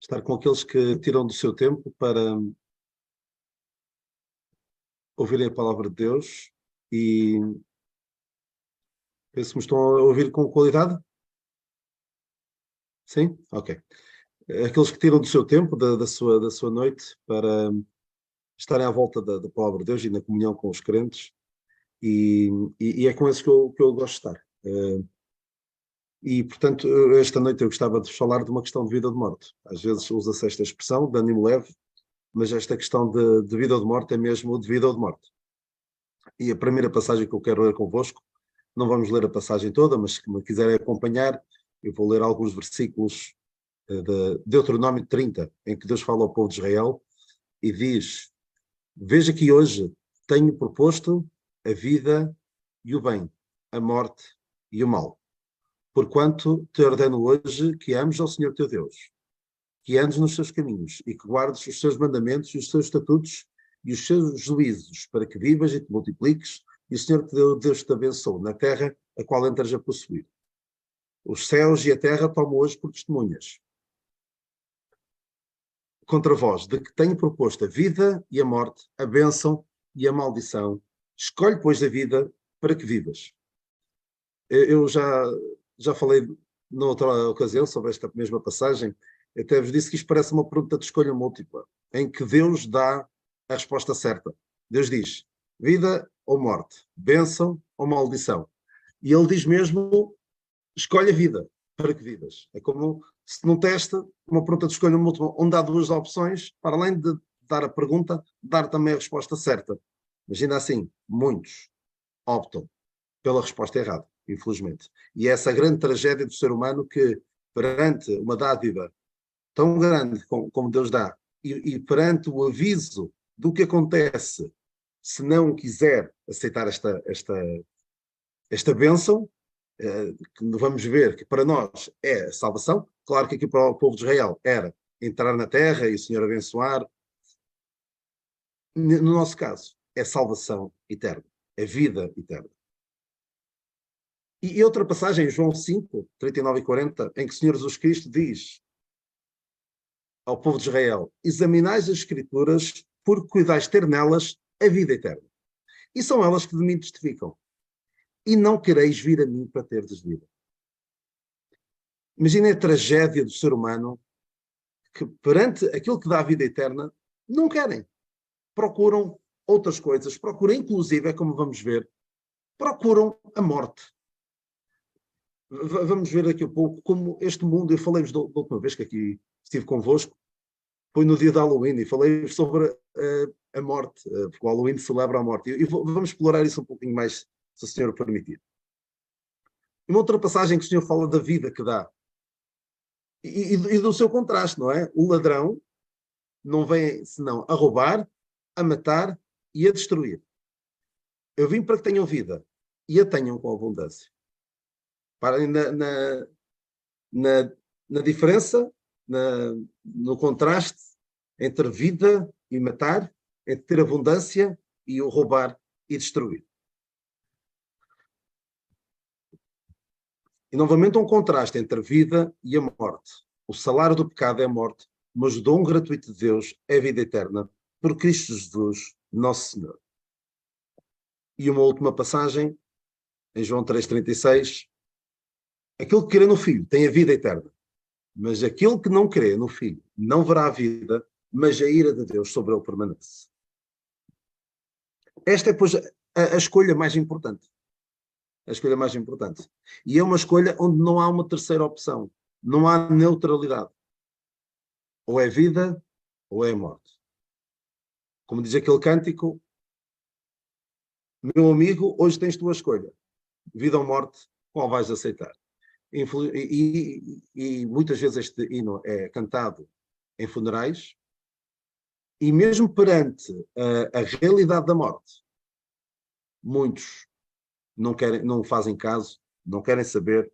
Estar com aqueles que tiram do seu tempo para ouvirem a palavra de Deus e penso que me estão a ouvir com qualidade? Sim? Ok. Aqueles que tiram do seu tempo, da sua noite, para estarem à volta da palavra de Deus e na comunhão com os crentes, e é com esses que eu gosto de estar. E, portanto, esta noite eu gostava de falar de uma questão de vida ou de morte. Às vezes usa-se esta expressão, de ânimo leve, mas esta questão de vida ou de morte é mesmo de vida ou de morte. E a primeira passagem que eu quero ler convosco, não vamos ler a passagem toda, mas se me quiserem acompanhar, eu vou ler alguns versículos de Deuteronômio 30, em que Deus fala ao povo de Israel e diz: Veja que hoje tenho proposto a vida e o bem, a morte e o mal. Porquanto te ordeno hoje que ames ao Senhor teu Deus, que andes nos seus caminhos e que guardes os seus mandamentos e os seus estatutos e os seus juízos, para que vivas e te multipliques, e o Senhor teu Deus te abençoe na terra a qual entras a possuir. Os céus e a terra tomam hoje por testemunhas contra vós, de que tenho proposto a vida e a morte, a bênção e a maldição. Escolhe, pois, a vida para que vivas. Eu já falei noutra ocasião sobre esta mesma passagem. Até vos disse que isto parece uma pergunta de escolha múltipla, em que Deus dá a resposta certa. Deus diz: vida ou morte, bênção ou maldição. E ele diz mesmo: escolhe a vida para que vivas. É como se num teste, uma pergunta de escolha múltipla, onde há duas opções, para além de dar a pergunta, dar também a resposta certa. Mas ainda assim, muitos optam pela resposta errada, infelizmente. E é essa grande tragédia do ser humano que, perante uma dádiva tão grande como Deus dá, e perante o aviso do que acontece se não quiser aceitar esta bênção, que vamos ver que para nós é salvação. Claro que aqui para o povo de Israel era entrar na terra e o Senhor abençoar. No nosso caso, é salvação eterna, é vida eterna. E outra passagem, João 5, 39 e 40, em que o Senhor Jesus Cristo diz ao povo de Israel: examinais as Escrituras, porque cuidais ter nelas a vida eterna. E são elas que de mim testificam. E não quereis vir a mim para terdes vida. Imaginem a tragédia do ser humano que, perante aquilo que dá a vida eterna, não querem. Procuram outras coisas, procuram, inclusive, é como vamos ver, procuram a morte. Vamos ver daqui a pouco como este mundo, eu falei-vos da última vez que aqui estive convosco, foi no dia de Halloween, e falei sobre a morte, porque o Halloween celebra a morte. E vamos explorar isso um pouquinho mais, se o Senhor permitir. E uma outra passagem que o Senhor fala da vida que dá, e do seu contraste, não é? O ladrão não vem senão a roubar, a matar e a destruir. Eu vim para que tenham vida e a tenham com abundância. Parem na diferença, no contraste entre vida e matar, entre ter abundância e o roubar e destruir. E novamente um contraste entre a vida e a morte. O salário do pecado é a morte, mas o dom gratuito de Deus é a vida eterna, por Cristo Jesus, nosso Senhor. E uma última passagem, em João 3,36, aquele que crê no Filho tem a vida eterna, mas aquele que não crê no Filho não verá a vida, mas a ira de Deus sobre ele permanece. Esta é, pois, a escolha mais importante. A escolha mais importante. E é uma escolha onde não há uma terceira opção. Não há neutralidade. Ou é vida, ou é morte. Como diz aquele cântico: meu amigo, hoje tens tua escolha. Vida ou morte, qual vais aceitar? E muitas vezes este hino é cantado em funerais, e mesmo perante a realidade da morte, muitos não fazem caso, não querem saber,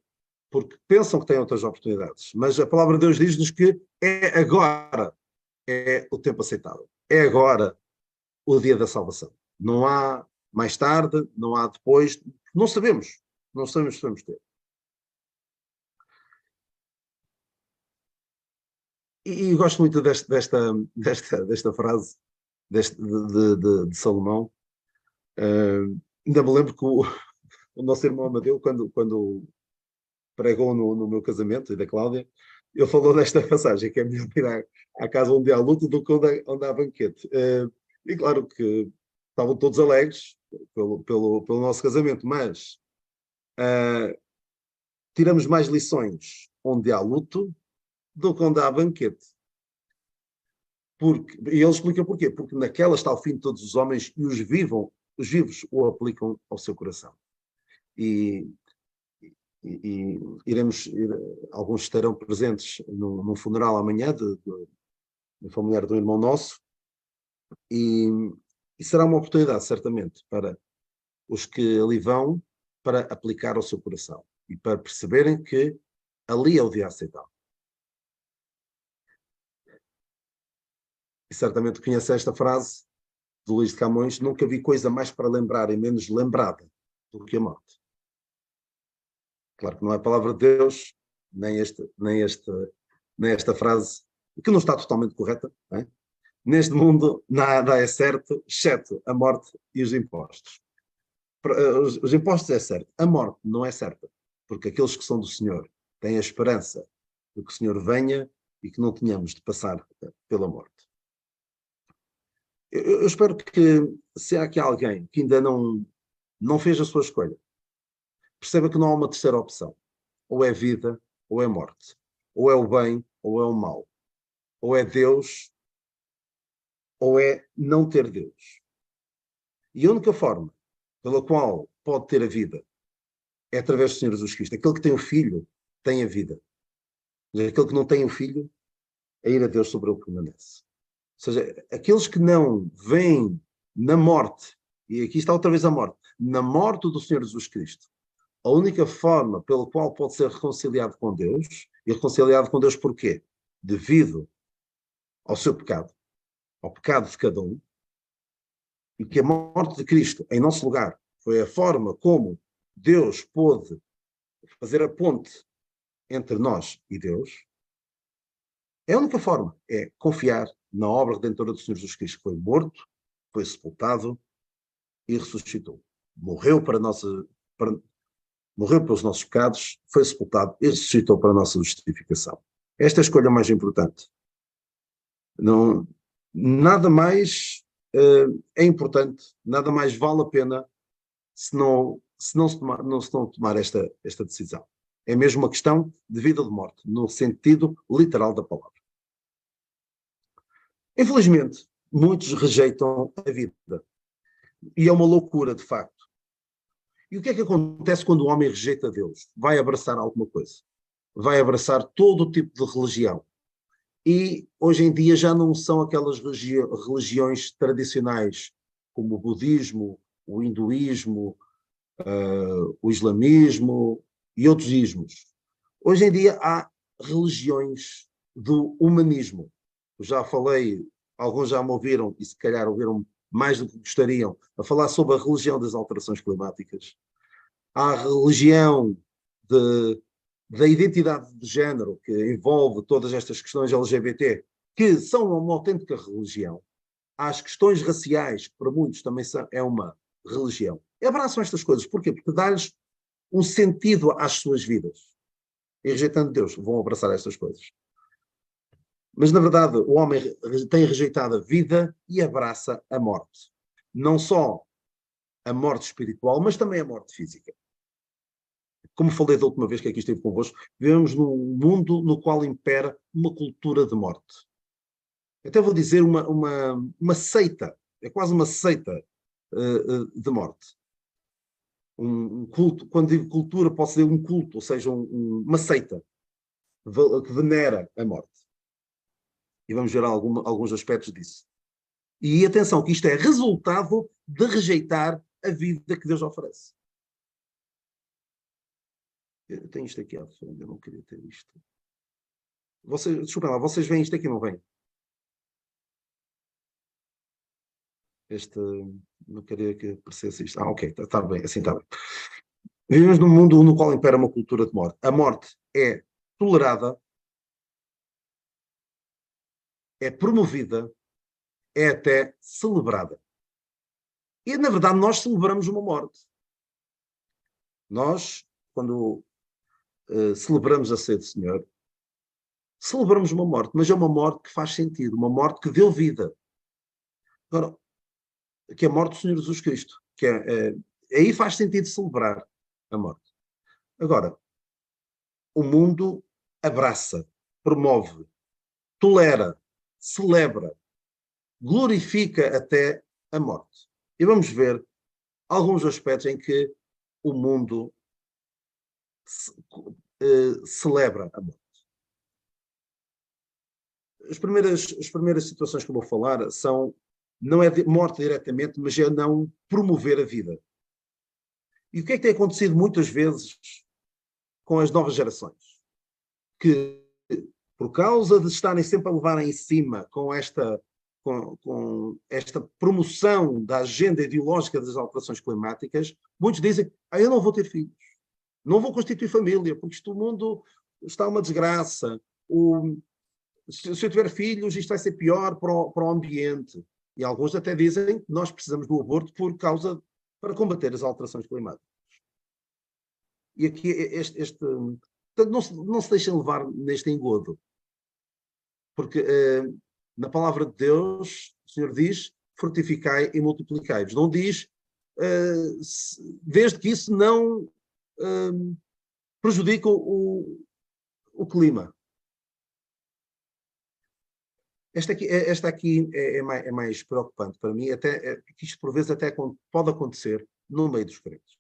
porque pensam que têm outras oportunidades. Mas a palavra de Deus diz-nos que é agora, é o tempo aceitável. É agora o dia da salvação. Não há mais tarde, não há depois, não sabemos. Não sabemos se vamos ter. E gosto muito desta frase de Salomão. Ainda me lembro que o nosso irmão Amadeu, quando pregou no meu casamento e da Cláudia, ele falou desta passagem, que é melhor ir à casa onde há luto do que onde há banquete. E claro que estavam todos alegres pelo nosso casamento, mas tiramos mais lições onde há luto do que onde há banquete. E ele explica porquê. Porque naquela está o fim de todos os homens e os vivos o aplicam ao seu coração. E alguns estarão presentes num funeral amanhã de familiar de um irmão nosso, e será uma oportunidade, certamente, para os que ali vão, para aplicar ao seu coração e para perceberem que ali é o dia aceitável. E certamente conhece esta frase de Luís de Camões: nunca vi coisa mais para lembrar e menos lembrada do que a morte. Claro que não é a palavra de Deus, nem esta frase, que não está totalmente correta, não é? Neste mundo nada é certo, exceto a morte e os impostos. Os impostos é certo, a morte não é certa, porque aqueles que são do Senhor têm a esperança de que o Senhor venha e que não tenhamos de passar pela morte. Eu espero que, se há aqui alguém que ainda não fez a sua escolha, perceba que não há uma terceira opção. Ou é vida, ou é morte. Ou é o bem, ou é o mal. Ou é Deus, ou é não ter Deus. E a única forma pela qual pode ter a vida é através do Senhor Jesus Cristo. Aquele que tem o Filho tem a vida. Mas aquele que não tem o Filho, a ira de Deus sobre ele permanece. Ou seja, aqueles que não veem na morte, e aqui está outra vez a morte, na morte do Senhor Jesus Cristo, a única forma pela qual pode ser reconciliado com Deus, e reconciliado com Deus porquê? Devido ao seu pecado, ao pecado de cada um, e que a morte de Cristo em nosso lugar foi a forma como Deus pôde fazer a ponte entre nós e Deus, é a única forma, é confiar na obra redentora do Senhor Jesus Cristo, que foi morto, foi sepultado e ressuscitou. Morreu morreu pelos nossos pecados, foi sepultado e ressuscitou para a nossa justificação. Esta é a escolha mais importante. Não, nada mais é importante, nada mais vale a pena se não tomar esta decisão. É mesmo uma questão de vida ou de morte, no sentido literal da palavra. Infelizmente, muitos rejeitam a vida. E é uma loucura, de facto. E o que é que acontece quando o homem rejeita Deus? Vai abraçar alguma coisa. Vai abraçar todo o tipo de religião. E hoje em dia já não são aquelas religiões tradicionais, como o budismo, o hinduísmo, o islamismo e outros ismos. Hoje em dia há religiões do humanismo. Eu já falei, alguns já me ouviram, e se calhar ouviram mais do que gostariam, a falar sobre a religião das alterações climáticas. Há a religião da identidade de género, que envolve todas estas questões LGBT, que são uma autêntica religião. Há as questões raciais, que para muitos também é uma religião. E abraçam estas coisas. Porquê? Porque dá-lhes um sentido às suas vidas. E rejeitando Deus, vão abraçar estas coisas. Mas, na verdade, o homem tem rejeitado a vida e abraça a morte. Não só a morte espiritual, mas também a morte física. Como falei da última vez que aqui estive convosco, vivemos num mundo no qual impera uma cultura de morte. Até vou dizer uma seita, é quase uma seita de morte. Um culto, quando digo cultura, posso dizer um culto, ou seja, uma seita que venera a morte. E vamos ver alguns aspectos disso. E atenção, que isto é resultado de rejeitar a vida que Deus oferece. Eu tenho isto aqui à frente, eu não queria ter isto. Desculpem lá, vocês veem isto aqui, não veem? Não queria que aparecesse isto. Ok, está bem, assim está bem. Vivemos num mundo no qual impera uma cultura de morte. A morte é tolerada é promovida, é até celebrada. E, na verdade, nós celebramos uma morte. Nós, quando celebramos a ceia do Senhor, celebramos uma morte, mas é uma morte que faz sentido, uma morte que deu vida. Agora, que é a morte do Senhor Jesus Cristo. Aí faz sentido celebrar a morte. Agora, o mundo abraça, promove, tolera, celebra, glorifica até a morte. E vamos ver alguns aspectos em que o mundo celebra a morte. As primeiras situações que eu vou falar não é de morte diretamente, mas é não promover a vida. E o que é que tem acontecido muitas vezes com as novas gerações? Que, por causa de estarem sempre a levar em cima com esta promoção da agenda ideológica das alterações climáticas, muitos dizem, eu não vou ter filhos, não vou constituir família, porque o mundo está uma desgraça, se eu tiver filhos, isto vai ser pior para o ambiente. E alguns até dizem que nós precisamos do aborto para combater as alterações climáticas. E aqui não se deixem levar neste engodo. Porque na palavra de Deus, o Senhor diz, frutificai e multiplicai-vos. Não diz, desde que isso não prejudique o clima. Esta aqui é mais preocupante para mim, porque isto por vezes até pode acontecer no meio dos crentes.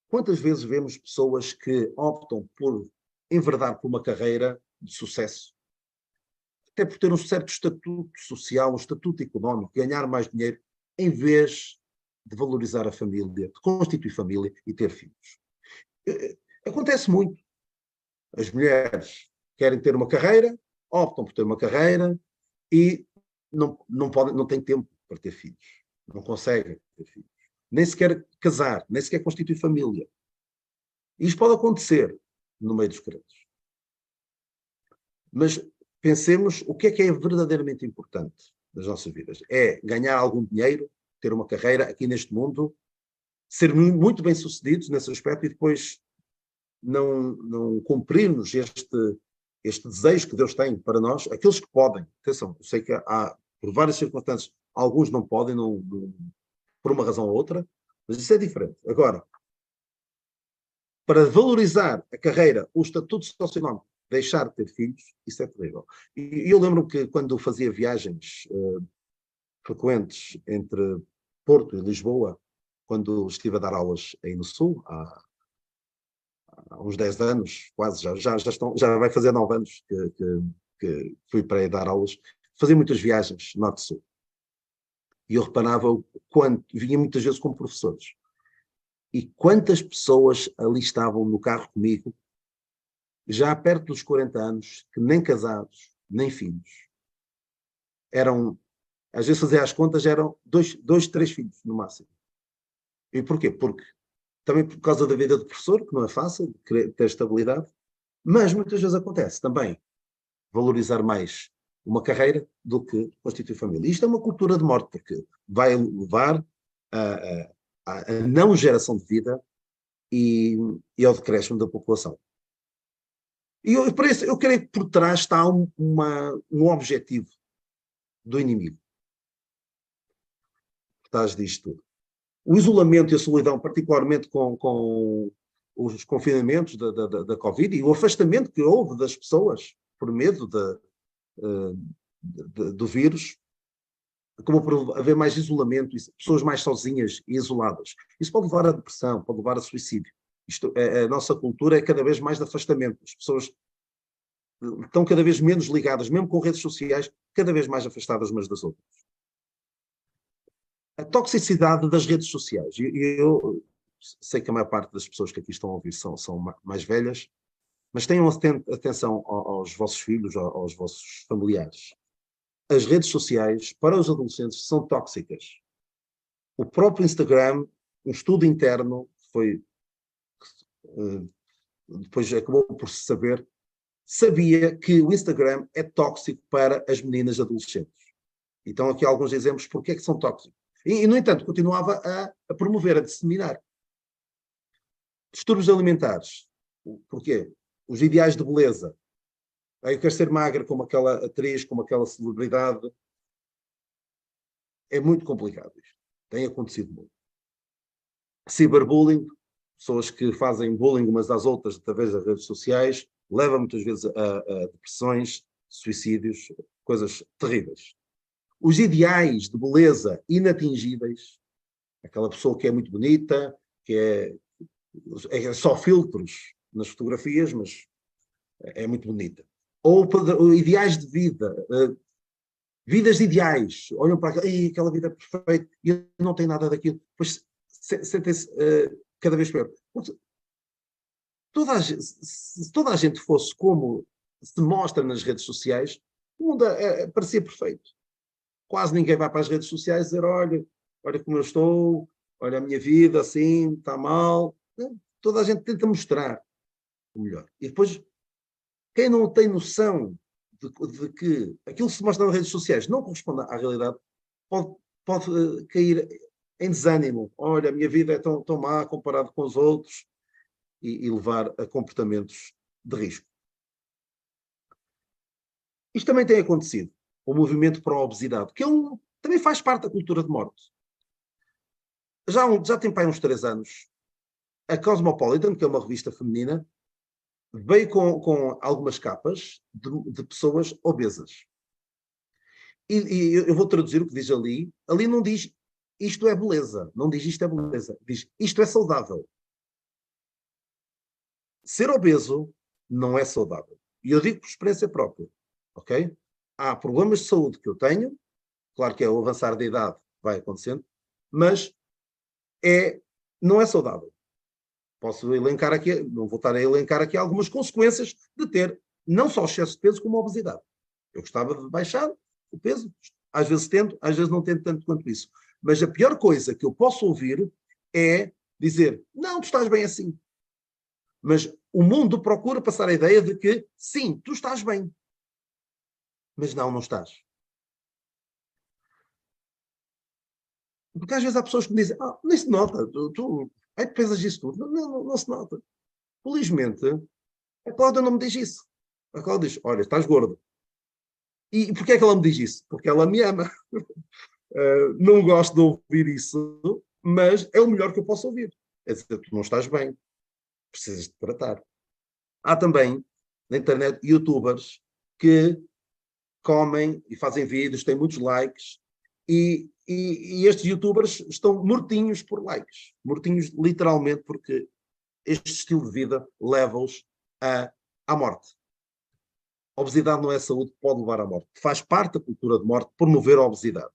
Quantas vezes vemos pessoas que optam por enverdar por uma carreira de sucesso, até por ter um certo estatuto social, um estatuto económico, ganhar mais dinheiro, em vez de valorizar a família, de constituir família e ter filhos? Acontece muito. As mulheres querem ter uma carreira, optam por ter uma carreira e não têm tempo para ter filhos. Não conseguem ter filhos. Nem sequer casar, nem sequer constituir família. E isto pode acontecer no meio dos crentes. Mas pensemos o que é verdadeiramente importante nas nossas vidas. É ganhar algum dinheiro, ter uma carreira aqui neste mundo, ser muito bem sucedidos nesse aspecto e depois não cumprirmos este desejo que Deus tem para nós, aqueles que podem. Atenção, eu sei que há, por várias circunstâncias, alguns não podem, por uma razão ou outra, mas isso é diferente. Agora, para valorizar a carreira, o estatuto socioeconómico, deixar de ter filhos, isso é terrível. E eu lembro que quando fazia viagens frequentes entre Porto e Lisboa, quando estive a dar aulas aí no Sul, há uns 10 anos, quase, já vai fazer 9 anos que fui para aí dar aulas, fazia muitas viagens norte-sul. E eu reparava vinha muitas vezes com professores. E quantas pessoas ali estavam no carro comigo, já perto dos 40 anos, que nem casados, nem filhos. Às vezes fazia as contas, eram 2, 3 filhos no máximo. E porquê? Porque também por causa da vida do professor, que não é fácil, ter estabilidade, mas muitas vezes acontece também valorizar mais uma carreira do que constituir família. Isto é uma cultura de morte, porque vai levar a não geração de vida e ao decréscimo da população. E eu creio que por trás está um objetivo do inimigo. Por trás disto tudo. O isolamento e a solidão, particularmente com os confinamentos da Covid e o afastamento que houve das pessoas por medo do vírus, acabou por haver mais isolamento, pessoas mais sozinhas e isoladas. Isso pode levar à depressão, pode levar a suicídio. A nossa cultura é cada vez mais de afastamento. As pessoas estão cada vez menos ligadas, mesmo com redes sociais, cada vez mais afastadas umas das outras. A toxicidade das redes sociais. Eu sei que a maior parte das pessoas que aqui estão a ouvir são mais velhas, mas tenham atenção aos vossos filhos, aos vossos familiares. As redes sociais, para os adolescentes, são tóxicas. O próprio Instagram, um estudo interno, depois acabou por se saber sabia que o Instagram é tóxico para as meninas adolescentes. Então, aqui alguns exemplos porque é que são tóxicos. No entanto, continuava a promover, a disseminar. Distúrbios alimentares. Porquê? Os ideais de beleza. Eu quero ser magra como aquela atriz, como aquela celebridade. É muito complicado isto. Tem acontecido muito. Cyberbullying, pessoas que fazem bullying umas às outras através das redes sociais, leva muitas vezes a depressões, suicídios, coisas terríveis. Os ideais de beleza inatingíveis, aquela pessoa que é muito bonita, que é só filtros nas fotografias, mas é muito bonita. Ou ideais de vida, vidas ideais, olham para aquela vida perfeita e eu não tenho nada daquilo. Pois sentem-se cada vez pior. Porque se toda a gente fosse como se mostra nas redes sociais, o mundo parecia perfeito. Quase ninguém vai para as redes sociais dizer, olha como eu estou, olha a minha vida, assim, está mal. Toda a gente tenta mostrar o melhor. E depois, quem não tem noção de que aquilo que se mostra nas redes sociais não corresponde à realidade, pode cair em desânimo. Olha, a minha vida é tão má comparado com os outros e levar a comportamentos de risco. Isto também tem acontecido. O movimento para a obesidade, que também faz parte da cultura de morte. Já tem para aí uns 3 anos, a Cosmopolitan, que é uma revista feminina, veio com algumas capas de pessoas obesas. E eu vou traduzir o que diz ali. Ali não diz isto é beleza, não diz isto é beleza, diz isto é saudável. Ser obeso não é saudável. E eu digo por experiência própria, ok? Há problemas de saúde que eu tenho, claro que é o avançar da idade vai acontecendo, mas não é saudável. Posso elencar aqui, não vou estar a elencar aqui algumas consequências de ter não só excesso de peso como obesidade. Eu gostava de baixar o peso, às vezes tento, às vezes não tento tanto quanto isso. Mas a pior coisa que eu posso ouvir é dizer, não, tu estás bem assim. Mas o mundo procura passar a ideia de que, sim, tu estás bem. Mas não estás. Porque às vezes há pessoas que me dizem, nem se nota, tu pesas isso tudo. Não se nota. Felizmente, a Cláudia não me diz isso. A Cláudia diz, olha, estás gordo. E porquê é que ela me diz isso? Porque ela me ama. Não gosto de ouvir isso, mas é o melhor que eu posso ouvir. É dizer, tu não estás bem. Precisas de tratar. Há também, na internet, youtubers que comem e fazem vídeos, têm muitos likes, e estes youtubers estão mortinhos por likes. Mortinhos literalmente porque este estilo de vida leva-os à morte. A obesidade não é saúde, pode levar à morte. Faz parte da cultura de morte promover a obesidade.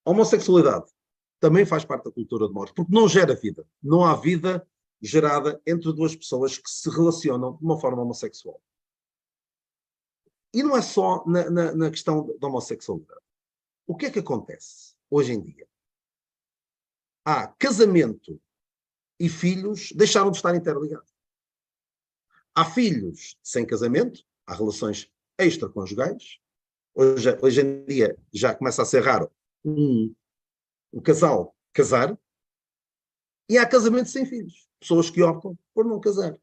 A homossexualidade também faz parte da cultura de morte, porque não gera vida. Não há vida gerada entre duas pessoas que se relacionam de uma forma homossexual. E não é só na questão da homossexualidade. O que é que acontece hoje em dia? Há casamento e filhos deixaram de estar interligados. Há filhos sem casamento, há relações extraconjugais. Hoje em dia já começa a ser raro um casal casar. E há casamento sem filhos. Pessoas que optam por não casar.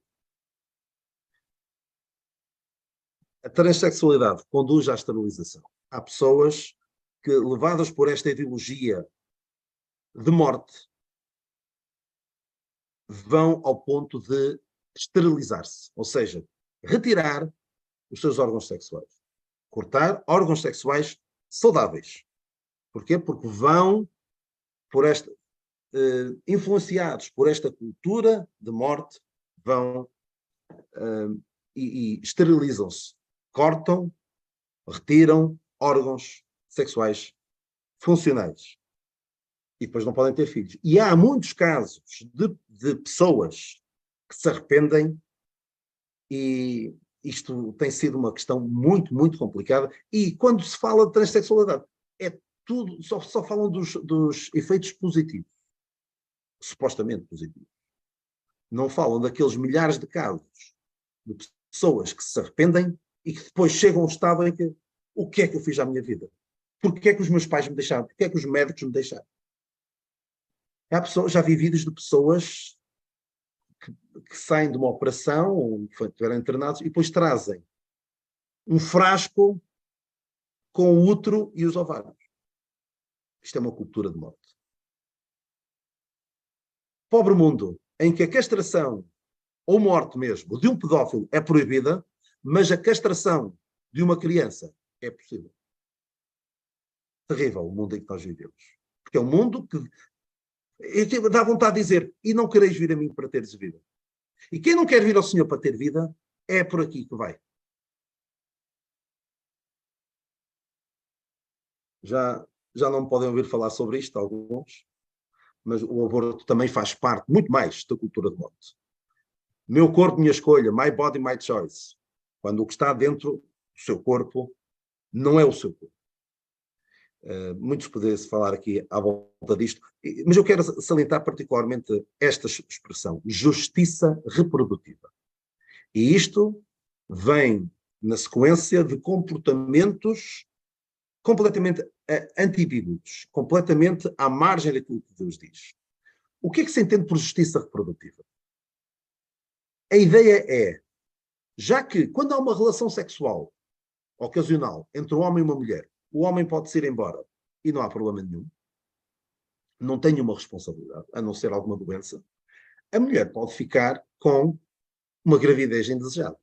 A transexualidade conduz à esterilização. Há pessoas que, levadas por esta ideologia de morte, vão ao ponto de esterilizar-se, ou seja, retirar os seus órgãos sexuais. Cortar órgãos sexuais saudáveis. Porquê? Porque vão influenciados por esta cultura de morte, vão e esterilizam-se. Cortam, retiram órgãos sexuais funcionais. E depois não podem ter filhos. E há muitos casos de pessoas que se arrependem e isto tem sido uma questão muito, muito complicada. E quando se fala de transexualidade, é tudo, só falam dos efeitos positivos. Supostamente positivos. Não falam daqueles milhares de casos de pessoas que se arrependem e que depois chegam a um estado em que o que é que eu fiz à minha vida? Porquê é que os meus pais me deixaram? Porquê é que os médicos me deixaram? Já vi vídeos de pessoas que saem de uma operação, ou estiveram internados, e depois trazem um frasco com o útero e os ovários. Isto é uma cultura de morte. Pobre mundo, em que a castração, ou morte mesmo, de um pedófilo é proibida, mas a castração de uma criança é possível. Terrível o mundo em que nós vivemos. Porque é um mundo que dá vontade de dizer, e não quereis vir a mim para teres vida. E quem não quer vir ao Senhor para ter vida, é por aqui que vai. Já não podem ouvir falar sobre isto, alguns, mas o aborto também faz parte, muito mais, da cultura de morte. Meu corpo, minha escolha, my body, my choice. Quando o que está dentro do seu corpo não é o seu corpo. Muitos poderem-se falar aqui à volta disto, mas eu quero salientar particularmente esta expressão, justiça reprodutiva. E isto vem na sequência de comportamentos completamente antibíblicos, completamente à margem daquilo que Deus diz. O que é que se entende por justiça reprodutiva? A ideia é, já que quando há uma relação sexual ocasional entre um homem e uma mulher, o homem pode se ir embora e não há problema nenhum, não tem nenhuma responsabilidade, a não ser alguma doença, a mulher pode ficar com uma gravidez indesejada.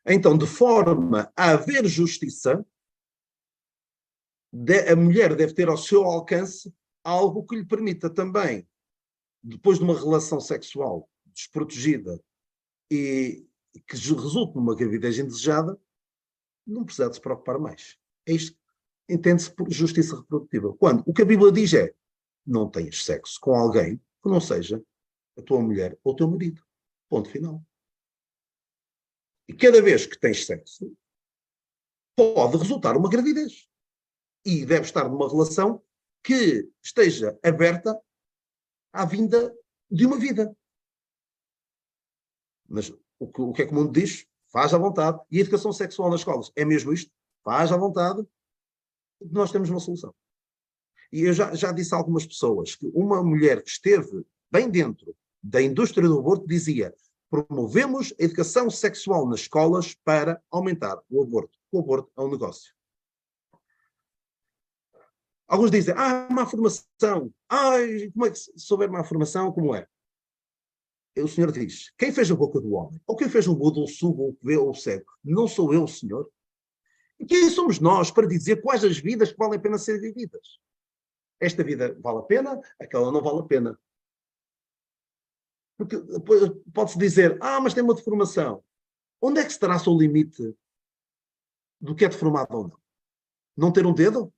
Então, de forma a haver justiça, a mulher deve ter ao seu alcance algo que lhe permita também, depois de uma relação sexual desprotegida e que resulte numa gravidez indesejada, não precisa de se preocupar mais. É isto. Entende-se por justiça reprodutiva. Quando o que a Bíblia diz é, não tenhas sexo com alguém que não seja a tua mulher ou o teu marido. Ponto final. E cada vez que tens sexo, pode resultar uma gravidez. E deve estar numa relação que esteja aberta à vinda de uma vida. Mas o que é que o mundo diz? Faz à vontade. E a educação sexual nas escolas é mesmo isto? Faz à vontade. Nós temos uma solução. E eu já disse a algumas pessoas que uma mulher que esteve bem dentro da indústria do aborto dizia: promovemos a educação sexual nas escolas para aumentar o aborto. O aborto é um negócio. Alguns dizem, má formação. Como é que se houver má formação, como é? O Senhor diz, quem fez a boca do homem? Ou quem fez o mudo, o surdo, o que vê, ou o cego? Não sou eu, Senhor? E quem somos nós para dizer quais as vidas que valem a pena ser vividas? Esta vida vale a pena, aquela não vale a pena. Porque pode-se dizer, mas tem uma deformação. Onde é que se traça o limite do que é deformado ou não? Não ter um dedo?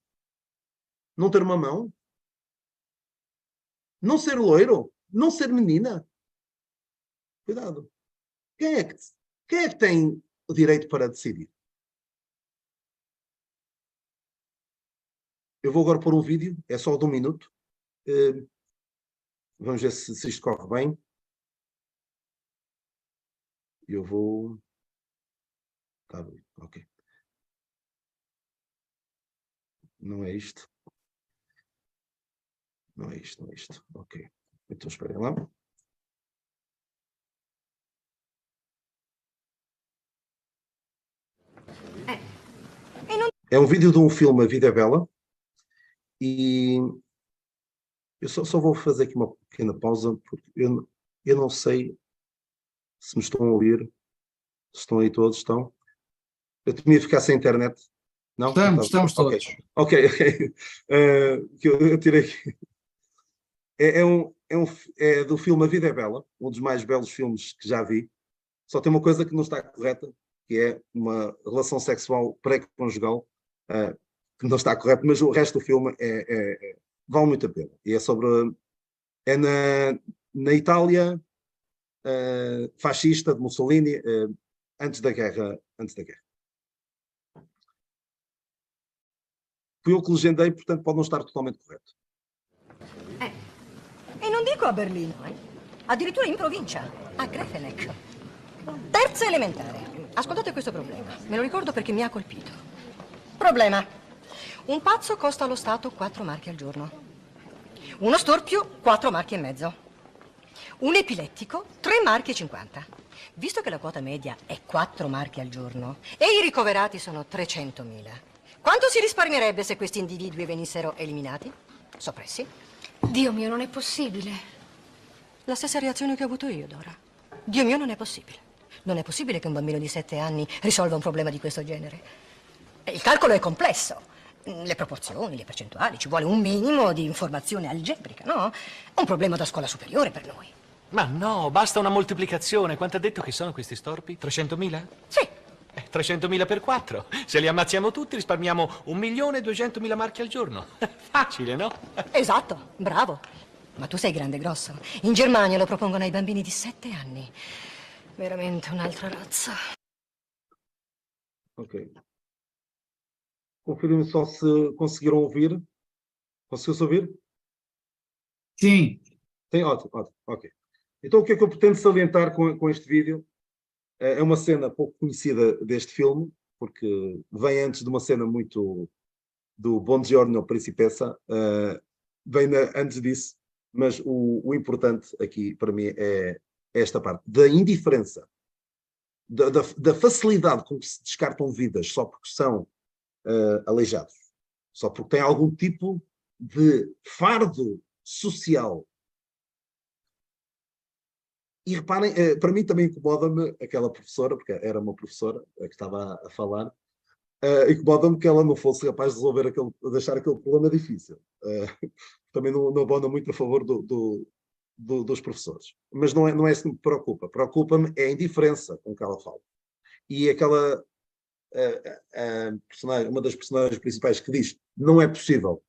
Não ter uma mão? Não ser loiro? Não ser menina? Cuidado. Quem é que tem o direito para decidir? Eu vou agora pôr um vídeo, é só de 1 minuto. Vamos ver se isto corre bem. Eu vou... Tá bem, ok. Não é isto. Não é isto, não é isto. Ok. Então esperem lá. É um vídeo de um filme, A Vida é Bela. E eu só vou fazer aqui uma pequena pausa, porque eu não sei se me estão a ouvir. Se estão aí todos, estão? Eu temia ficar sem internet. Não? Estamos todos. Ok. Que eu tirei aqui. É do filme A Vida é Bela, um dos mais belos filmes que já vi. Só tem uma coisa que não está correta, que é uma relação sexual pré-conjugal, que não está correto, mas o resto do filme vale muito a pena. E é sobre... É na Itália fascista de Mussolini, antes da guerra. Fui eu que legendei, portanto pode não estar totalmente correto. E non dico a Berlino, Addirittura in provincia, a Grevenek. Terza elementare. Ascoltate questo problema. Me lo ricordo perché mi ha colpito. Problema. Un pazzo costa allo Stato 4 marchi al giorno. Uno storpio, 4 marchi e mezzo. Un epilettico, 3 marchi e 50. Visto che la quota media è 4 marchi al giorno e i ricoverati sono 300.000, quanto si risparmierebbe se questi individui venissero eliminati? Soppressi? Dio mio, non è possibile. La stessa reazione che ho avuto io, Dora. Dio mio, non è possibile. Non è possibile che un bambino di 7 anni risolva un problema di questo genere. Il calcolo è complesso. Le proporzioni, le percentuali, ci vuole un minimo di informazione algebrica, no? Un problema da scuola superiore per noi. Ma no, basta una moltiplicazione. Quanto ha detto che sono questi storpi? 300.000? Sì. 300.000 per 4. Se li ammazziamo tutti risparmiamo 1.200.000 marchi al giorno. Facile, no? Esatto, bravo. Ma tu sei grande e grosso. In Germania lo propongono ai bambini di 7 anni. Veramente un'altra razza. Ok. Confirme só se conseguiram ouvir. Conseguiu-se ouvir? Sim. Sim, ótimo, ótimo. Ok. Então, o que é que eu pretendo salientar com este vídeo? É uma cena pouco conhecida deste filme, porque vem antes de uma cena muito do Buongiorno Principessa, vem antes disso, mas o importante aqui para mim é esta parte da indiferença, da facilidade com que se descartam vidas só porque são aleijados, só porque têm algum tipo de fardo social. E reparem, para mim também incomoda-me aquela professora, porque era uma professora que estava a falar, incomoda-me que ela não fosse capaz de resolver deixar aquele problema difícil. Também não abona muito a favor dos professores. Mas não é isso que me preocupa. Preocupa-me é a indiferença com que ela fala. E aquela personagem, uma das personagens principais que diz não é possível,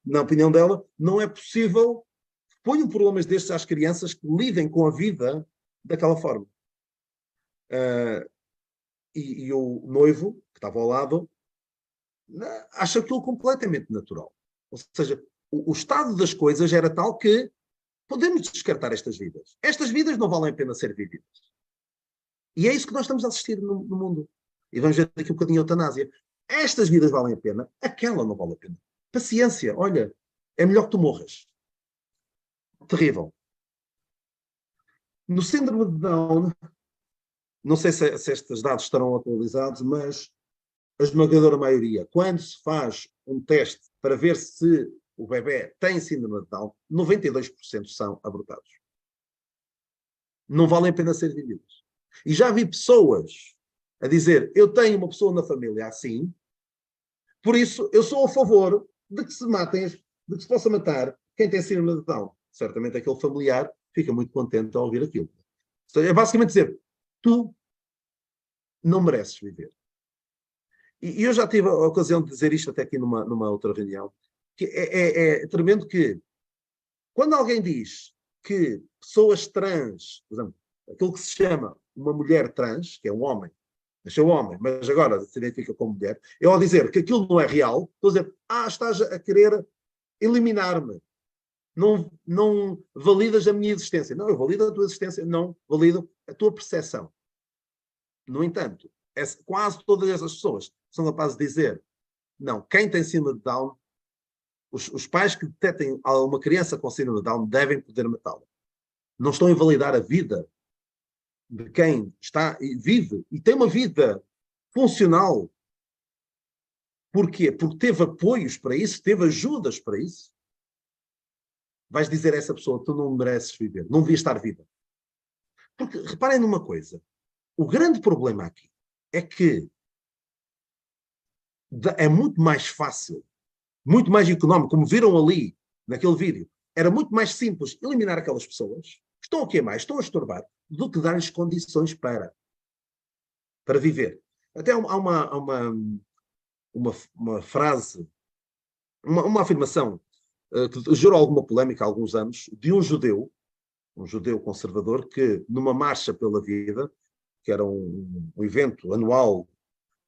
na opinião dela, não é possível que ponham problemas destes às crianças que lidem com a vida daquela forma. E o noivo, que estava ao lado, acha aquilo completamente natural. Ou seja, o estado das coisas era tal que podemos descartar estas vidas. Estas vidas não valem a pena ser vividas. E é isso que nós estamos a assistir no mundo. E vamos ver daqui um bocadinho a eutanásia. Estas vidas valem a pena, aquela não vale a pena. Paciência, olha, é melhor que tu morras. Terrível. No síndrome de Down, não sei se estes dados estarão atualizados, mas a esmagadora maioria, quando se faz um teste para ver se o bebê tem síndrome de Down, 92% são abortados. Não valem a pena ser vividas. E já vi pessoas a dizer, eu tenho uma pessoa na família assim, por isso eu sou a favor de que se matem, de que se possa matar quem tem síndrome de Down. Certamente aquele familiar fica muito contente ao ouvir aquilo. É basicamente dizer, tu não mereces viver. E eu já tive a ocasião de dizer isto até aqui numa outra reunião, que é tremendo que quando alguém diz que pessoas trans, por exemplo, aquilo que se chama uma mulher trans, que é um homem, nasceu homem, mas agora se identifica como mulher, eu ao dizer que aquilo não é real, estou a dizer, estás a querer eliminar-me. Não validas a minha existência. Não, eu valido a tua existência, não valido a tua percepção. No entanto, quase todas essas pessoas são capazes de dizer, não, quem tem síndrome de Down, os pais que detectem uma criança com síndrome de Down devem poder matá-la. Não estão a invalidar a vida de quem está e vive e tem uma vida funcional. Porquê? Porque teve apoios para isso, teve ajudas para isso. Vais dizer a essa pessoa, tu não mereces viver, não devias estar viva. Porque, reparem numa coisa, o grande problema aqui é que é muito mais fácil, muito mais económico, como viram ali, naquele vídeo, era muito mais simples eliminar aquelas pessoas que estão aqui a mais, estão a estorbar, do que dar-lhes condições para viver. Até há uma frase, uma afirmação que gerou alguma polémica há alguns anos, de um judeu conservador, que numa marcha pela vida, que era um evento anual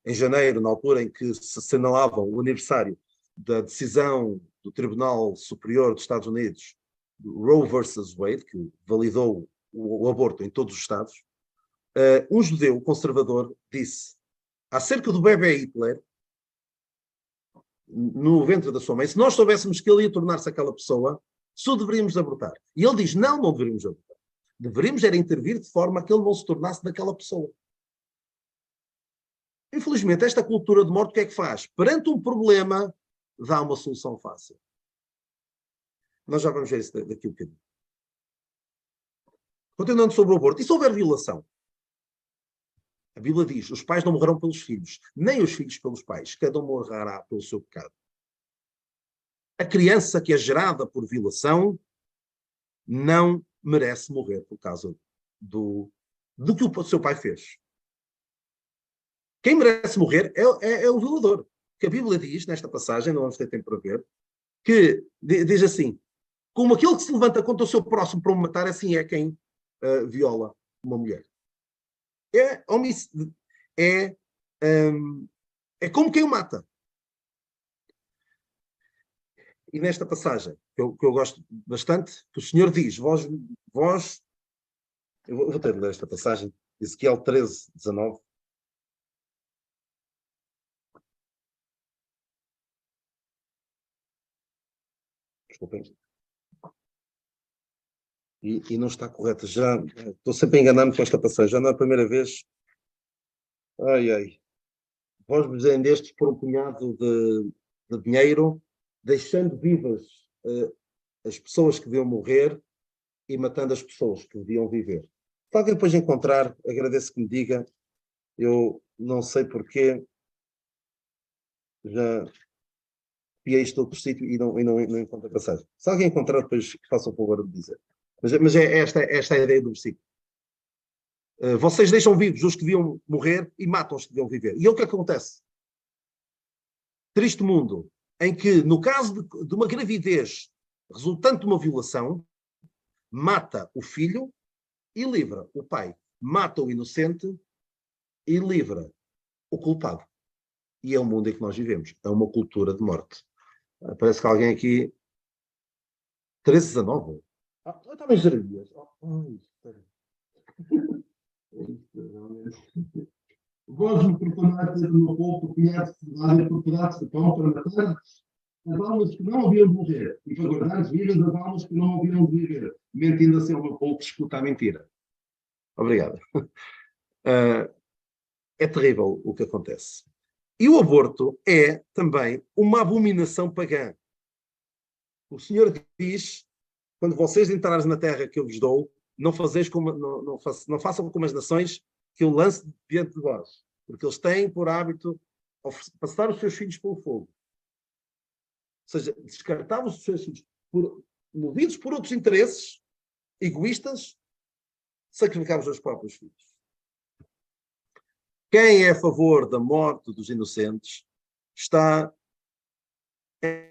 em janeiro, na altura em que se assinalava o aniversário da decisão do Tribunal Superior dos Estados Unidos Roe versus Wade, que validou o aborto em todos os Estados, um judeu conservador disse acerca do bebê Hitler, no ventre da sua mãe, se nós soubéssemos que ele ia tornar-se aquela pessoa, só deveríamos abortar. E ele diz, não deveríamos abortar. Deveríamos era intervir de forma a que ele não se tornasse daquela pessoa. Infelizmente, esta cultura de morte, o que é que faz? Perante um problema, dá uma solução fácil. Nós já vamos ver isso daqui a um bocadinho. Continuando sobre o aborto. E se houver violação? A Bíblia diz, os pais não morrerão pelos filhos, nem os filhos pelos pais. Cada um morrerá pelo seu pecado. A criança que é gerada por violação não merece morrer por causa do que o seu pai fez. Quem merece morrer é o violador. Que a Bíblia diz, nesta passagem, não vamos ter tempo para ver, que diz assim, como aquele que se levanta contra o seu próximo para o matar, assim é quem viola uma mulher. É como quem o mata. E nesta passagem, que eu gosto bastante, que o Senhor diz, vós eu vou ter de ler esta passagem, Ezequiel 13, 19. Desculpem. E não está correta. Já estou sempre a enganar-me com esta passagem. Já não é a primeira vez. Ai. Vós vos vendestes por um punhado de dinheiro, deixando vivas as pessoas que deviam morrer e matando as pessoas que deviam viver. Se alguém depois encontrar, agradeço que me diga. Eu não sei porquê. Já vi isto outro sítio e não encontro a passagem. Se alguém encontrar, depois faça o favor de dizer. Mas é esta a ideia do versículo. Vocês deixam vivos os que deviam morrer e matam os que deviam viver. E é o que acontece. Triste mundo em que, no caso de uma gravidez resultante de uma violação, mata o filho e livra o pai. Mata o inocente e livra o culpado. E é o mundo em que nós vivemos. É uma cultura de morte. Parece que alguém aqui... 13-19. Estava em Jeremias. Vós me procuraste no meu povo, conheces e procuraste de pão para matar as almas que não haviam de morrer e para guardar vivas as almas que não haviam de viver, mentindo assim ao meu povo que escuta a mentira. Obrigado. É terrível o que acontece. E o aborto é também uma abominação pagã. O Senhor diz, quando vocês entrarem na terra que eu vos dou, não façam como as nações que eu lance diante de vós, porque eles têm por hábito passar os seus filhos pelo fogo. Ou seja, descartavam os seus filhos, movidos por outros interesses egoístas, sacrificavam os seus próprios filhos. Quem é a favor da morte dos inocentes está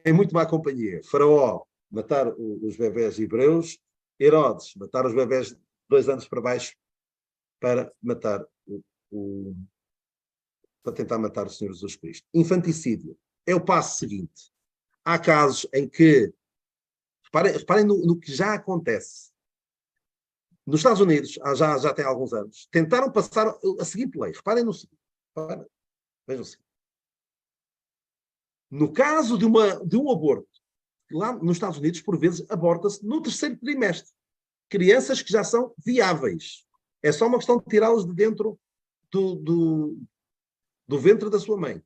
em muito má companhia. Faraó matar os bebés hebreus, Herodes matar os bebés 2 anos para baixo para matar para tentar matar o Senhor Jesus Cristo. Infanticídio é o passo seguinte. Há casos em que, reparem no que já acontece. Nos Estados Unidos, já tem alguns anos, tentaram passar a seguinte lei. Reparem no seguinte. Vejam o seguinte. No caso de um aborto, lá nos Estados Unidos, por vezes, aborta-se no 3º trimestre. Crianças que já são viáveis. É só uma questão de tirá-las de dentro do ventre da sua mãe.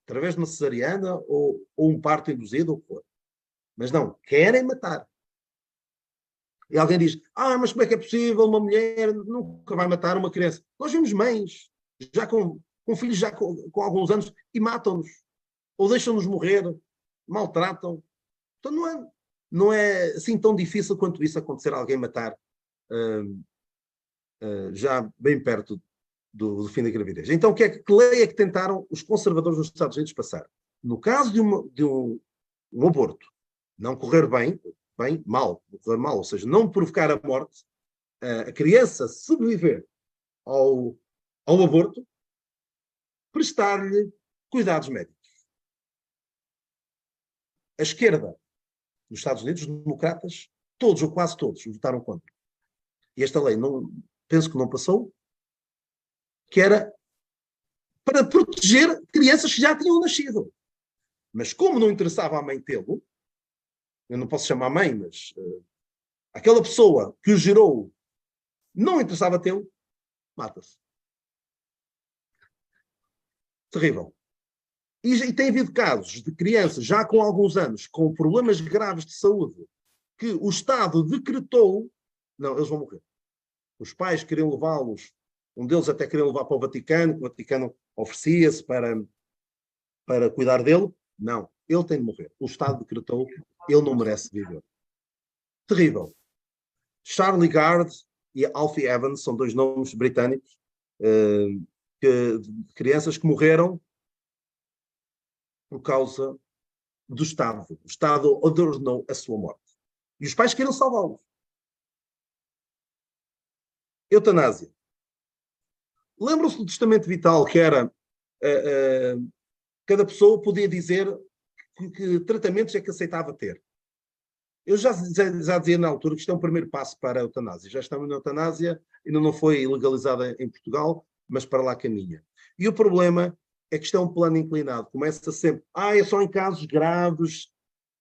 Através de uma cesariana ou um parto induzido, ou o que for. Mas não, querem matar. E alguém diz, mas como é que é possível uma mulher nunca vai matar uma criança? Nós vemos mães, já com filhos já com alguns anos, e matam-nos. Ou deixam-nos morrer, maltratam. Então não é assim tão difícil quanto isso acontecer a alguém matar já bem perto do fim da gravidez. Então, que lei é que tentaram os conservadores dos Estados Unidos passar? No caso de um aborto não correr mal, ou seja, não provocar a morte, a criança sobreviver ao aborto, prestar-lhe cuidados médicos. A esquerda dos Estados Unidos, os democratas, todos ou quase todos votaram contra. E esta lei, não, penso que não passou, que era para proteger crianças que já tinham nascido. Mas como não interessava à mãe tê-lo, eu não posso chamar mãe, mas aquela pessoa que o gerou não interessava tê-lo, mata-se. Terrível. E tem havido casos de crianças já com alguns anos, com problemas graves de saúde, que o Estado decretou, não, eles vão morrer. Os pais queriam levá-los, um deles até queria levar para o Vaticano oferecia-se para cuidar dele. Não, ele tem de morrer. O Estado decretou, ele não merece viver. Terrível. Charlie Gard e Alfie Evans são dois nomes britânicos, de crianças que morreram por causa do Estado. O Estado ordenou a sua morte. E os pais queriam salvá-los. Eutanásia. Lembram-se do testamento vital, que era cada pessoa podia dizer que tratamentos é que aceitava ter. Eu já dizia na altura que isto é um primeiro passo para a eutanásia. Já estamos na eutanásia, ainda não foi legalizada em Portugal, mas para lá caminha. E o problema é que isto é um plano inclinado. Começa sempre, é só em casos graves.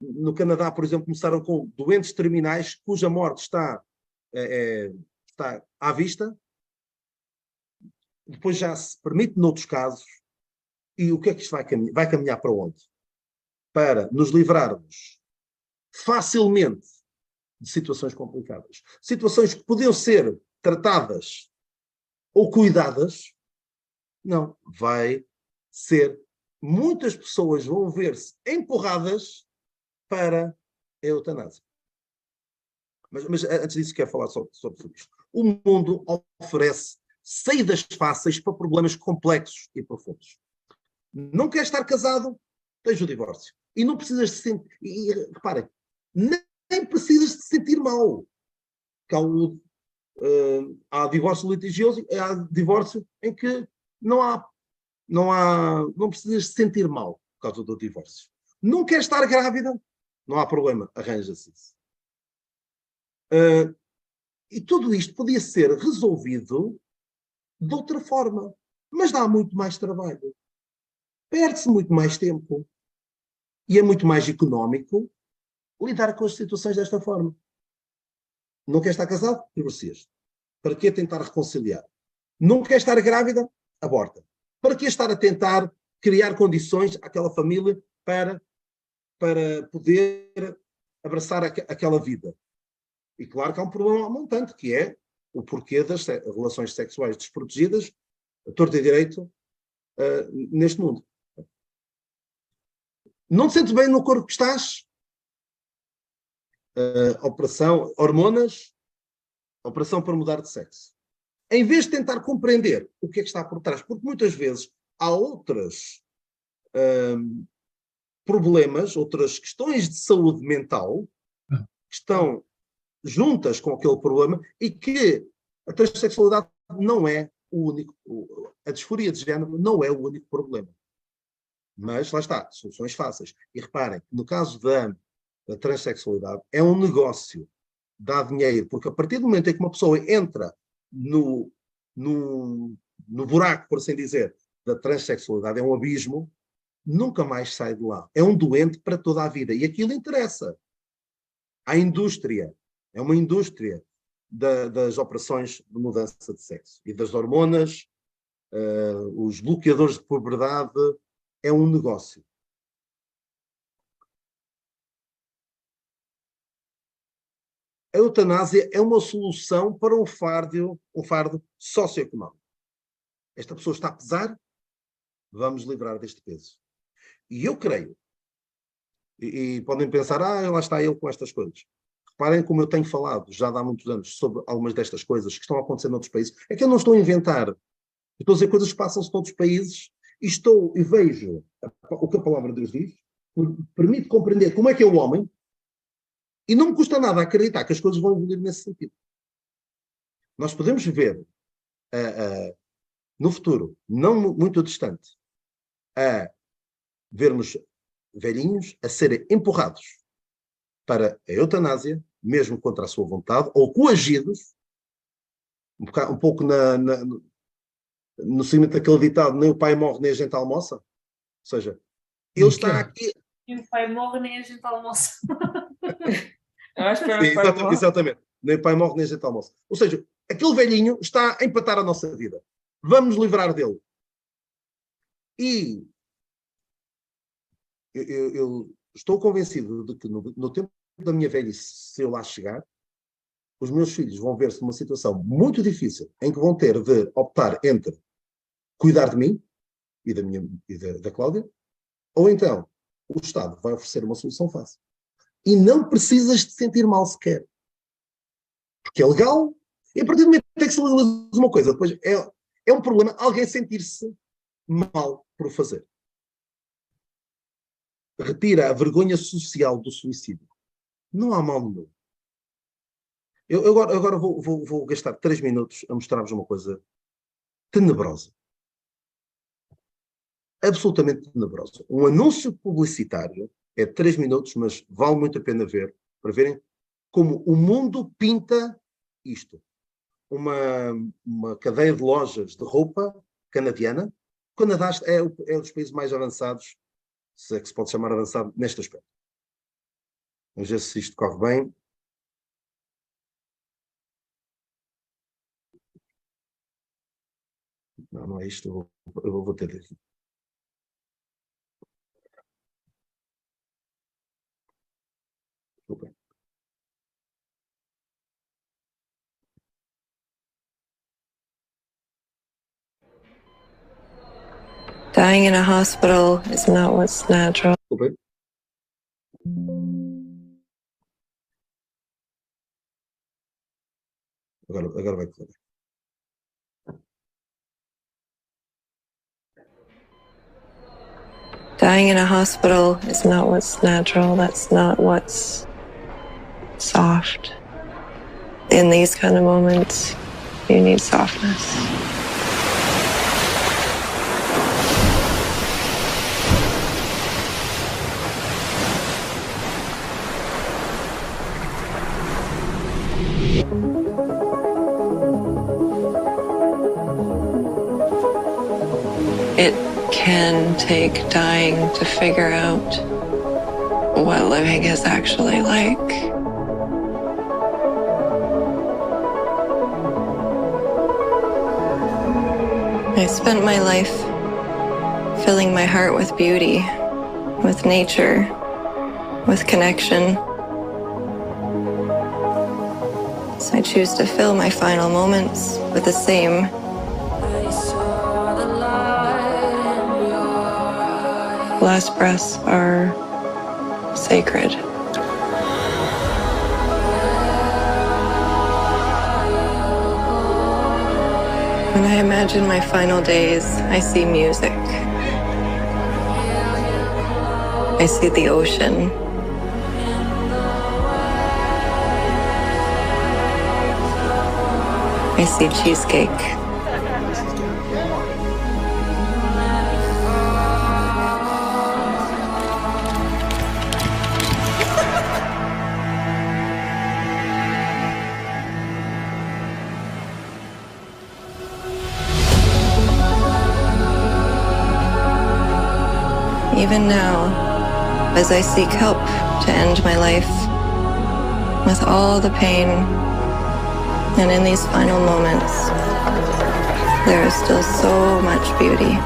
No Canadá, por exemplo, começaram com doentes terminais cuja morte está à vista. Depois já se permite noutros casos. E o que é que isto vai caminhar para onde? Para nos livrarmos facilmente de situações complicadas. Situações que podiam ser tratadas ou cuidadas. Não, vai ser. Muitas pessoas vão ver-se empurradas para a eutanásia. Mas antes disso, quero falar sobre isto. O mundo oferece saídas fáceis para problemas complexos e profundos. Não quer estar casado? Tens o divórcio. E não precisas de sentir... E reparem, nem precisas de se sentir mal. Há divórcio litigioso, há divórcio em que não precisas de se sentir mal por causa do divórcio. Não quer estar grávida? Não há problema, arranja-se isso. E tudo isto podia ser resolvido de outra forma, mas dá muito mais trabalho. Perde-se muito mais tempo. E é muito mais económico lidar com as situações desta forma. Não quer estar casado? Divorcia-se. Para que tentar reconciliar? Não quer estar grávida? Aborta. Para que estar a tentar criar condições àquela família para poder abraçar aquela vida? E claro que há um problema montante, que é o porquê das relações sexuais desprotegidas, a torto e direito, neste mundo. Não te sentes bem no corpo que estás? Operação, hormonas, operação para mudar de sexo. Em vez de tentar compreender o que é que está por trás, porque muitas vezes há outros problemas, outras questões de saúde mental que estão juntas com aquele problema e que a transexualidade não é o único, a disforia de género não é o único problema. Mas lá está, soluções fáceis. E reparem, no caso da transexualidade, é um negócio, dá dinheiro, porque a partir do momento em que uma pessoa entra no buraco, por assim dizer, da transexualidade, é um abismo, nunca mais sai de lá. É um doente para toda a vida. E aquilo interessa. A indústria, é uma indústria das operações de mudança de sexo e das hormonas, os bloqueadores de puberdade, é um negócio. A eutanásia é uma solução para um fardo socioeconómico. Esta pessoa está a pesar, vamos livrar deste peso. E eu creio, e podem pensar, lá está ele com estas coisas. Reparem como eu tenho falado já há muitos anos sobre algumas destas coisas que estão a acontecer noutros países. É que eu não estou a inventar. Eu estou a dizer coisas que passam-se noutros países e vejo o que a palavra de Deus diz, permite compreender como é que é o homem e não me custa nada acreditar que as coisas vão evoluir nesse sentido. Nós podemos ver no futuro, não muito distante, vermos velhinhos a serem empurrados para a eutanásia, mesmo contra a sua vontade, ou coagidos, um pouco no seguimento daquele ditado, nem o pai morre, nem a gente almoça. Ou seja, ele está aqui... Nem o pai morre, nem a gente almoça. Eu acho que exatamente. Nem o pai morre, nem a gente almoça. Ou seja, aquele velhinho está a empatar a nossa vida. Vamos nos livrar dele. E eu estou convencido de que no tempo da minha velhice, se eu lá chegar, os meus filhos vão ver-se numa situação muito difícil, em que vão ter de optar entre cuidar de mim e da Cláudia, ou então o Estado vai oferecer uma solução fácil. E não precisas de sentir mal sequer. Porque é legal, e a partir do momento em que se legaliza uma coisa, depois é um problema alguém sentir-se mal por o fazer. Retira a vergonha social do suicídio. Não há mal nenhum. Eu agora vou gastar 3 minutos a mostrar-vos uma coisa tenebrosa. Absolutamente tenebrosa. Um anúncio publicitário é 3 minutos, mas vale muito a pena ver, para verem como o mundo pinta isto. Uma cadeia de lojas de roupa canadiana. O Canadá é um dos países mais avançados, se é que se pode chamar avançado, neste aspecto. Vamos ver se isto corre bem. Não é isto, eu vou ter aqui. Desculpem. Dying in a hospital is not what's natural. Desculpem. Agora vai correr. Dying in a hospital is not what's natural. That's not what's soft. In these kind of moments, you need softness. It can take dying to figure out what living is actually like. I spent my life filling my heart with beauty, with nature, with connection. So I choose to fill my final moments with the same. Last breaths are sacred. When I imagine my final days, I see music. I see the ocean. I see cheesecake. Even now, as I seek help to end my life, with all the pain, and in these final moments, there is still so much beauty.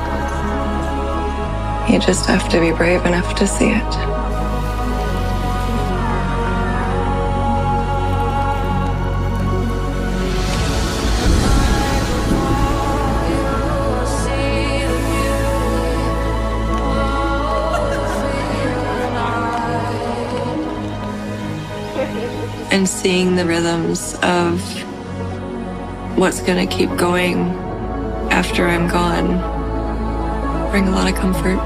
You just have to be brave enough to see it. And seeing the rhythms of what's gonna keep going after I'm gone bring a lot of comfort.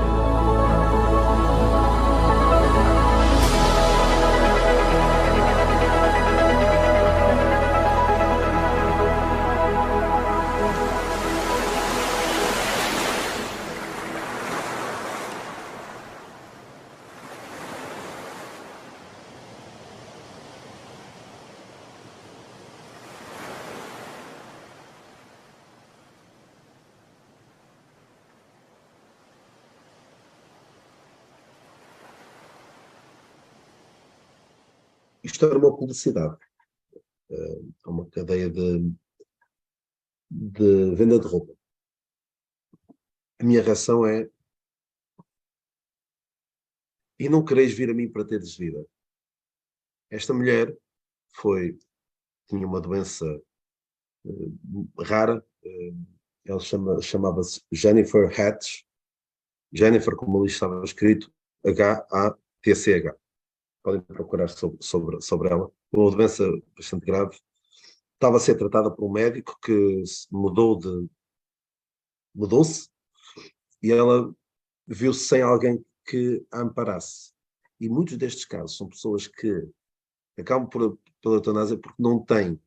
isto era uma publicidade. É uma cadeia de venda de roupa. A minha reação é: e não quereis vir a mim para teres vida. Esta mulher tinha uma doença rara, ela chamava-se Jennifer Hatch. Jennifer, como ali estava escrito, H-A-T-C-H. Podem procurar sobre ela. Uma doença bastante grave. Estava a ser tratada por um médico que mudou-se, e ela viu-se sem alguém que a amparasse. E muitos destes casos são pessoas que acabam pela eutanásia porque não têm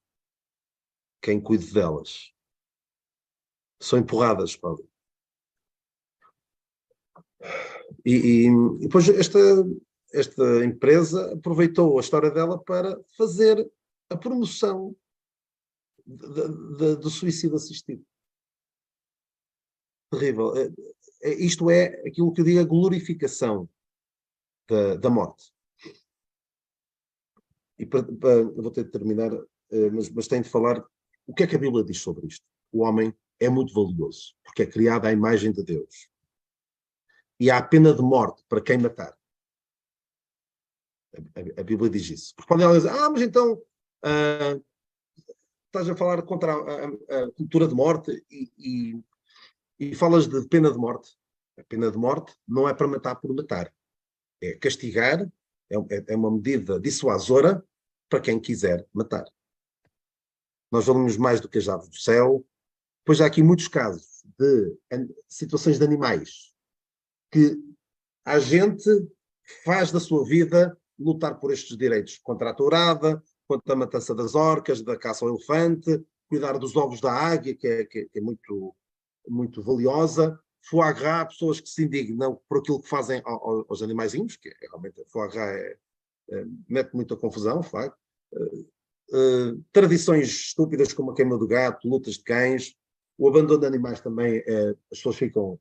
quem cuide delas. São empurradas para ali. E depois esta empresa aproveitou a história dela para fazer a promoção do suicídio assistido. Terrível. Isto é aquilo que eu digo, a glorificação da morte. E eu vou ter de terminar, mas tenho de falar o que é que a Bíblia diz sobre isto. O homem é muito valioso, porque é criado à imagem de Deus. E há a pena de morte para quem matar. A Bíblia diz isso. Porque podem dizer: mas então estás a falar contra a cultura de morte e falas de pena de morte. A pena de morte não é para matar por matar. É castigar, é uma medida dissuasora para quem quiser matar. Nós valemos mais do que as aves do céu. Pois há aqui muitos casos de situações de animais que a gente faz da sua vida lutar por estes direitos, contra a tourada, contra a matança das orcas, da caça ao elefante, cuidar dos ovos da águia, que é muito, muito valiosa. Foie gras, pessoas que se indignam por aquilo que fazem aos animaizinhos, que realmente foie gras mete muita confusão, de facto. Tradições estúpidas como a queima do gato, lutas de cães, o abandono de animais também, as pessoas ficam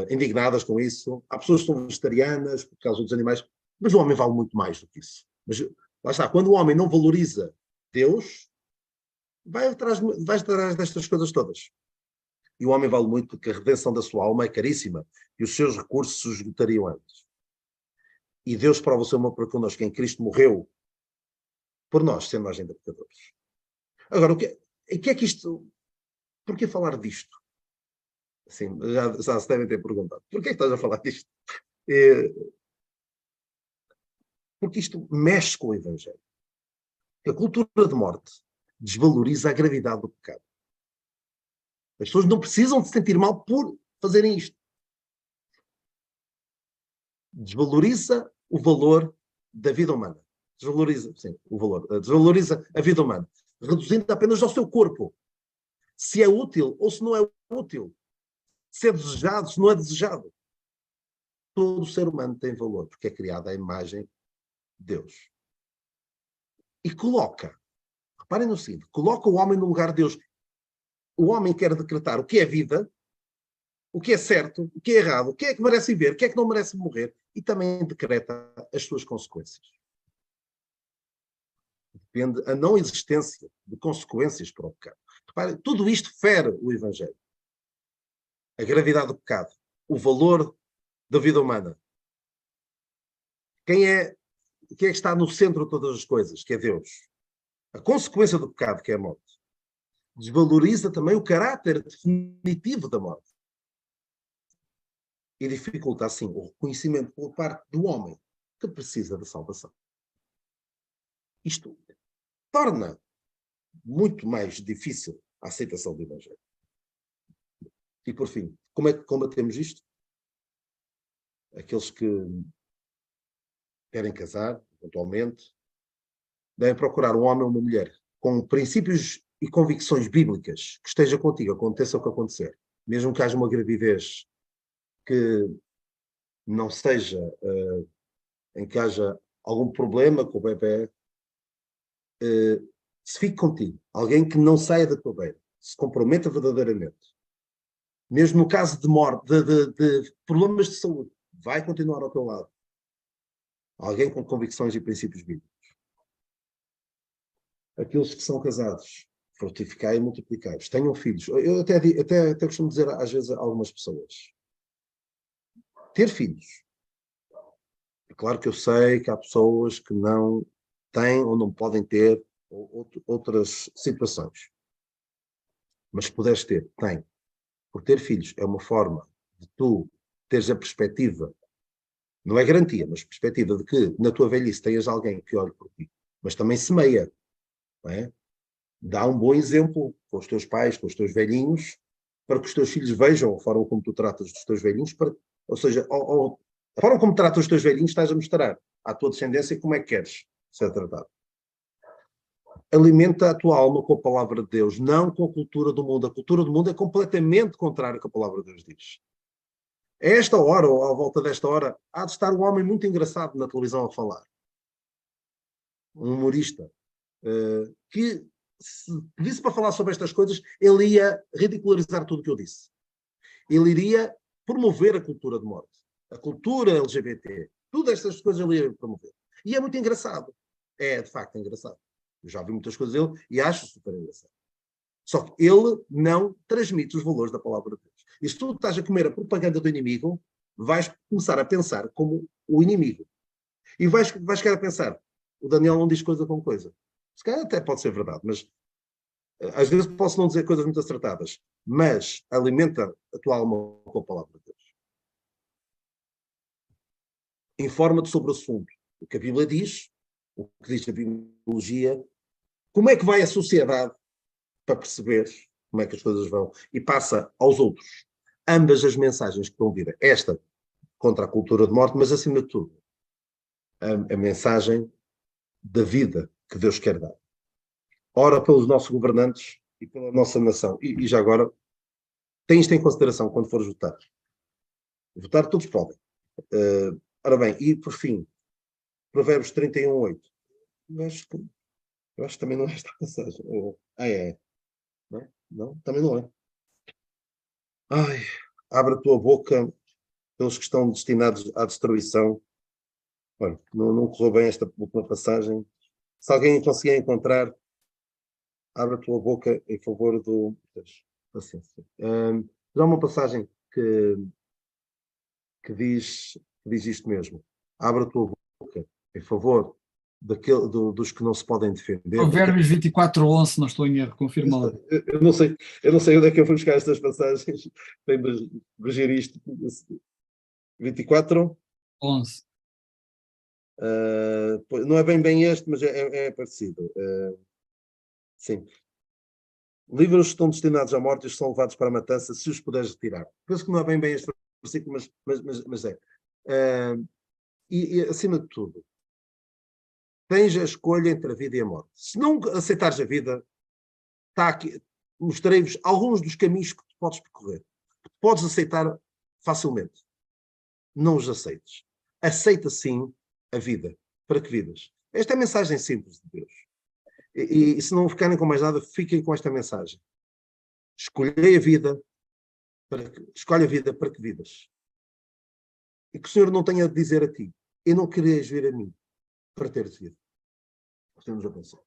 indignadas com isso. Há pessoas que são vegetarianas por causa dos animais, mas o homem vale muito mais do que isso. Mas lá está, quando o homem não valoriza Deus, vai atrás destas coisas todas. E o homem vale muito porque a redenção da sua alma é caríssima e os seus recursos se esgotariam antes. E Deus prova o seu amor para connosco, em Cristo morreu por nós, sendo nós ainda pecadores. Agora, o que é que isto... Porquê falar disto? Assim, já se devem ter perguntado. Porquê é que estás a falar disto? Porque isto mexe com o Evangelho. A cultura de morte desvaloriza a gravidade do pecado. As pessoas não precisam de se sentir mal por fazerem isto. Desvaloriza o valor da vida humana. Desvaloriza a vida humana, reduzindo apenas ao seu corpo. Se é útil ou se não é útil. Se é desejado, se não é desejado. Todo ser humano tem valor, porque é criado à imagem de Deus. E reparem no seguinte, coloca o homem no lugar de Deus. O homem quer decretar o que é vida, o que é certo, o que é errado, o que é que merece viver, o que é que não merece morrer, e também decreta as suas consequências. Depende a não existência de consequências para o pecado. Reparem, tudo isto fere o Evangelho. A gravidade do pecado, o valor da vida humana. Quem é que está no centro de todas as coisas, que é Deus. A consequência do pecado, que é a morte. Desvaloriza também o caráter definitivo da morte. E dificulta, assim, o reconhecimento por parte do homem que precisa da salvação. Isto torna muito mais difícil a aceitação do Evangelho. E, por fim, como é que combatemos isto? Aqueles que querem casar, eventualmente, devem procurar um homem ou uma mulher com princípios e convicções bíblicas que esteja contigo, aconteça o que acontecer. Mesmo que haja uma gravidez que não seja, em que haja algum problema com o bebê, se fique contigo. Alguém que não saia da tua beira, se comprometa verdadeiramente. Mesmo no caso de morte, de problemas de saúde, vai continuar ao teu lado. Alguém com convicções e princípios bíblicos. Aqueles que são casados, frutificai e multiplicai. Tenham filhos. Eu até costumo dizer às vezes a algumas pessoas. Ter filhos. É claro que eu sei que há pessoas que não têm ou não podem ter outras situações. Mas se puderes ter, tem. Por ter filhos é uma forma de tu teres a perspectiva, não é garantia, mas perspectiva de que na tua velhice tenhas alguém que olhe por ti, mas também semeia, não é? Dá um bom exemplo com os teus pais, com os teus velhinhos, para que os teus filhos vejam a forma como tu tratas dos teus velhinhos, ou seja, a forma como tratas os teus velhinhos estás a mostrar à tua descendência como é que queres ser tratado. Alimenta a tua alma com a palavra de Deus, não com a cultura do mundo. A cultura do mundo é completamente contrária ao que a palavra de Deus diz. A esta hora, ou à volta desta hora, há de estar um homem muito engraçado na televisão a falar. Um humorista. Que, se pedisse para falar sobre estas coisas, ele ia ridicularizar tudo o que eu disse. Ele iria promover a cultura de morte. A cultura LGBT. Todas estas coisas ele ia promover. E é muito engraçado. É, de facto, engraçado. Eu já vi muitas coisas dele e acho super engraçado. Só que ele não transmite os valores da palavra de Deus. E se tu estás a comer a propaganda do inimigo, vais começar a pensar como o inimigo. E vais chegar a pensar, o Daniel não diz coisa com coisa. Se calhar até pode ser verdade, mas às vezes posso não dizer coisas muito acertadas, mas alimenta a tua alma com a palavra de Deus. Informa-te sobre o assunto. O que a Bíblia diz, o que diz a biologia, como é que vai a sociedade para perceber como é que as coisas vão, e passa aos outros ambas as mensagens que estão vir. Esta contra a cultura de morte, mas acima de tudo, a mensagem da vida que Deus quer dar. Ora pelos nossos governantes e pela nossa nação. E já agora, tem isto em consideração quando fores votar. Votar todos podem. Ora bem, e por fim, Provérbios 31:8. Eu acho que também não é esta passagem. É. Não, também não é. Ai, abre a tua boca pelos que estão destinados à destruição. Olha, não correu bem esta última passagem. Se alguém conseguir encontrar, abre a tua boca em favor do... Paciência. Há uma passagem que diz isto mesmo. Abre a tua boca em favor dos que não se podem defender. Provérbios 24:11, não estou em erro, confirma lá. Eu não sei onde é que eu fui buscar estas passagens. Tenho de ver isto. 24:11. Não é bem este, mas é parecido. Sim. Livros estão destinados à morte e são levados para a matança, se os puderes retirar. Penso que não é bem este versículo, mas é. E acima de tudo, tens a escolha entre a vida e a morte. Se não aceitares a vida, está aqui, mostrei-vos alguns dos caminhos que tu podes percorrer. Podes aceitar facilmente. Não os aceites. Aceita sim a vida, para que vidas. Esta é a mensagem simples de Deus. E se não ficarem com mais nada, fiquem com esta mensagem. Escolhe a vida para que vidas. E que o Senhor não tenha de dizer a ti, eu não querias vir a mim para teres vida. Estamos a pensar.